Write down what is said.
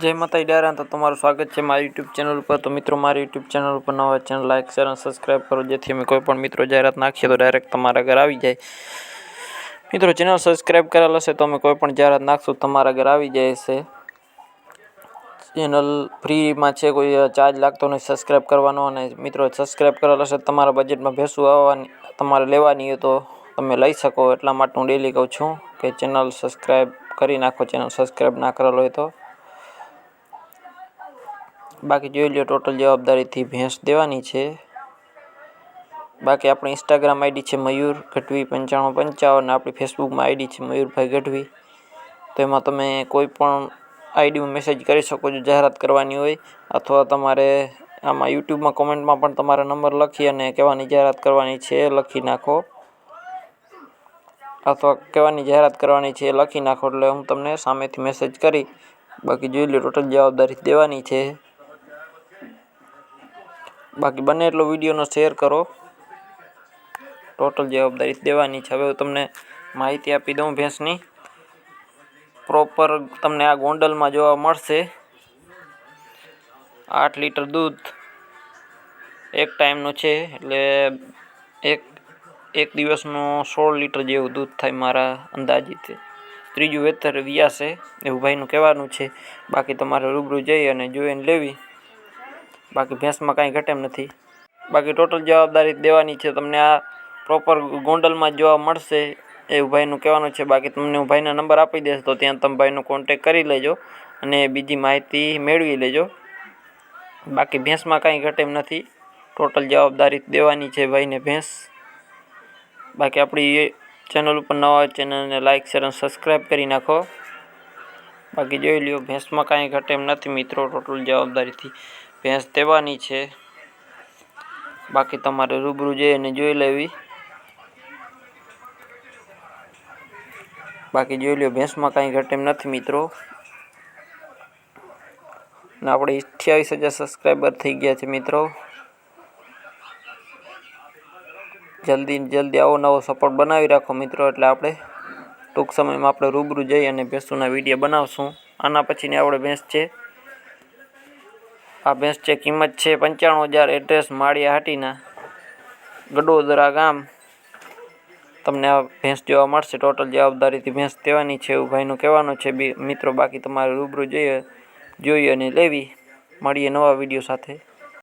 जय माता दी। तो तुम्हारू स्वागत है मारी यूट्यूब चैनल पर। तो मित्रों मारी यूट्यूब चैनल पर नवा चैनल लाइक शेयर और सब्सक्राइब करो, जेथी अमे कोईपण मित्रों जाहेरात नाखीए तो डायरेक्ट तमारा घर आवी जाए। मित्रों चैनल सब्सक्राइब करेल हशे तो अमे कोईपण जाहेरात नाखशुं तमारा घर आवी जाए छे। चैनल फ्री में छे, कोई चार्ज लागतो नहीं सब्सक्राइब करवानो। अने मित्रों सब्सक्राइब करेल हशे तमारा बजेट में भैंसुं आववानी तमारे लेवानी हो तो तमे लई शको। एटला माटे हूँ डेली कहूं छूं कि चैनल सब्सक्राइब करी नाखो, चैनल सब्सक्राइब ना करेल होय तो। बाकी जोई लो टोटल जवाबदारी थी भैंस देवानी छे। बाकी अपनी इंस्टाग्राम आईडी है मयूर गढ़वी 9555 ने अपनी फेसबुक में आईडी है मयूर भाई गढ़वी। तो एमां तमे कोईपण आईडी में मैसेज करी शको जो जाहेरात करवानी होय, अथवा तमारे आमां यूट्यूब में कमेंट में पण तमारा नंबर लखी अने केवानी जाहेरात करवानी छे लखी नाखो, अथवा केवानी जाहेरात करवानी छे लखी नाखो एटले हूँ तमने सामेथी मैसेज करी। बाकी जोई लो टोटल जवाबदारी देवानी छे। बाकी बने एटलो विडियोने शेर करो, टोटल जवाबदारी देवानी छे। हवे तमने माहिती आपी दऊं भैंसनी प्रोपर तमने आ गोंडल में जोवा मळशे। 8 लीटर दूध एक टाइमनु छे एटले एक दिवसनु 16 लीटर जेवुं दूध थाय मारा अंदाजित। त्रीजું वेतर वियाशे एवुं भाईनुं कहेवानुं छे। बाकी तमारे रूबरू जई अने जोईने लेवी। बाकी भैंस में कांई घटे एम नथी। बाकी टोटल जवाबदारी देवानी छे। तमने आ प्रोपर गोंडल में जोवा मळशे एवुं भाईनुं कहेवानुं छे। बाकी तमने हूँ भाईना नंबर आपी दईश तो त्यां तमे भाईनो कॉन्टेक्ट करी लेजो अने बीजी माहिती मेळवी लेजो। बाकी भैंस में कांई घटे एम नथी, टोटल जवाबदारी देवानी छे भाईने भैंस। बाकी अपनी चैनल पर नवा चैनल ने लाइक शेयर और सब्सक्राइब करी नाखो। बाकी जोई ल्यो भैंस में कांई घटे एम नथी मित्रों, टोटल जवाबदारी थी भैंस देवानी छे। बाकी तमारे रूबरू जईने जोई लेवी। बाकी जोई ल्यो भैंस में कांई घटे एम नथी मित्रों। ने आपणे 28,000 सब्सक्राइबर थई गया छे मित्रों। जल्दी आवो नवो सपोर्ट बनावी राखो मित्रों, एटले आपणे टूंक समय में आपणे रूबरू जई अने भैंसोना विडियो बनावशुं। आना पछीनी आपणे भैंस छे, आ भैंस छे किंमत छे 95,000। एड्रेस माळिया हाटीना गडोदरा गाम। तमने आ भैंस जोवा मळशे। टोटल जवाबदारीथी भैंस देवानी छे एवुं भाईनुं कहेवानुं छे मित्रों। बाकी तमारे रूबरू जोई अने लेवी। मळीए नवा विडियो साथे।